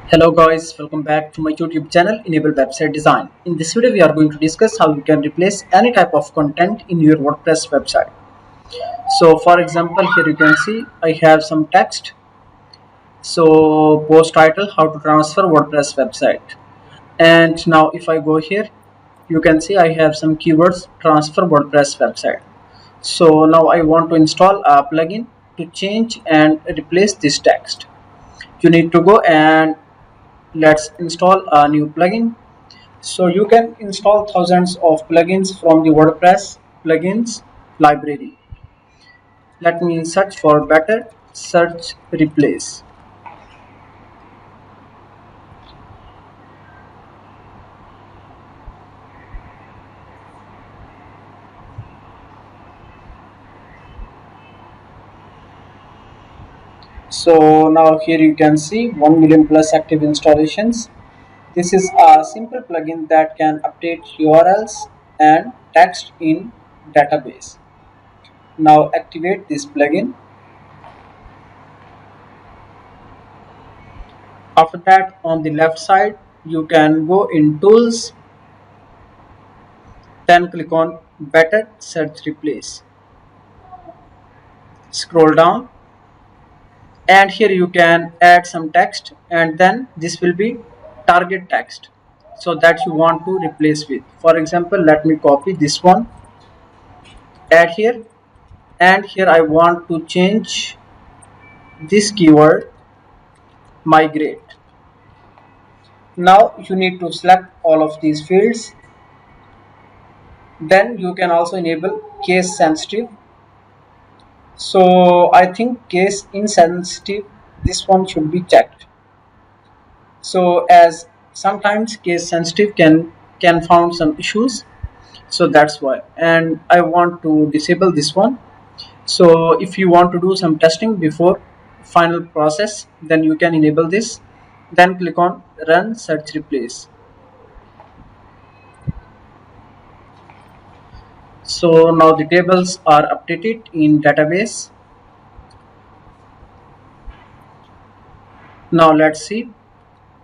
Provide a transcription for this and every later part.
Hello guys, welcome back to my YouTube channel Enable Website Design. In this video we are going to discuss how you can replace any type of content in your WordPress website. So for example, here you can see I have some text. So post title, how to transfer WordPress website. And now if I go here, you can see I have some keywords transfer WordPress website. So now I want to install a plugin to change and replace this text. You need to go and let's install a new plugin. So you can install thousands of plugins from the WordPress plugins library. Let me search for better search replace. So now here you can see 1 million plus active installations. This is a simple plugin that can update URLs and text in database. Now activate this plugin. After that, on the left side you can go in tools, then click on better search replace. Scroll down and here you can add some text, and then this will be target text so that you want to replace with. For example, let me copy this one, add here, and here I want to change this keyword migrate. Now you need to select all of these fields. Then you can also enable case sensitive. So I think case insensitive, this one should be checked. So as sometimes case sensitive can found some issues, so that's why, and I want to disable this one. So if you want to do some testing before final process, then you can enable this, then click on run search replace. So now the tables are updated in database. Now let's see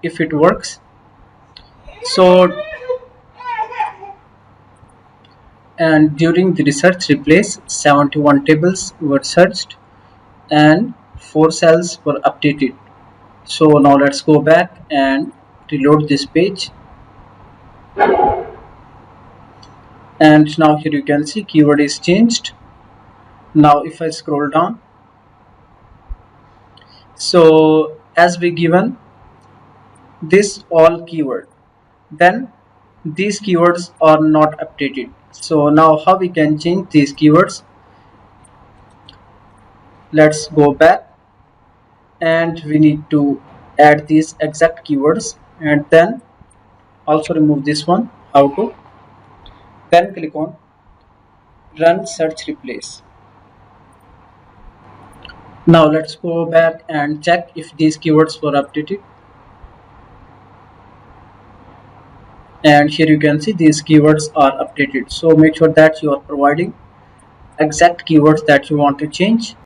if it works. So and during the research replace, 71 tables were searched and 4 cells were updated. So now let's go back and reload this page, and now here you can see keyword is changed. Now if I scroll down, so as we given this all keyword, then these keywords are not updated. So now how we can change these keywords? Let's go back and we need to add these exact keywords, and then also remove this one. How to? Then click on run search replace. Now let's go back and check if these keywords were updated, and here you can see these keywords are updated. So make sure that you are providing exact keywords that you want to change.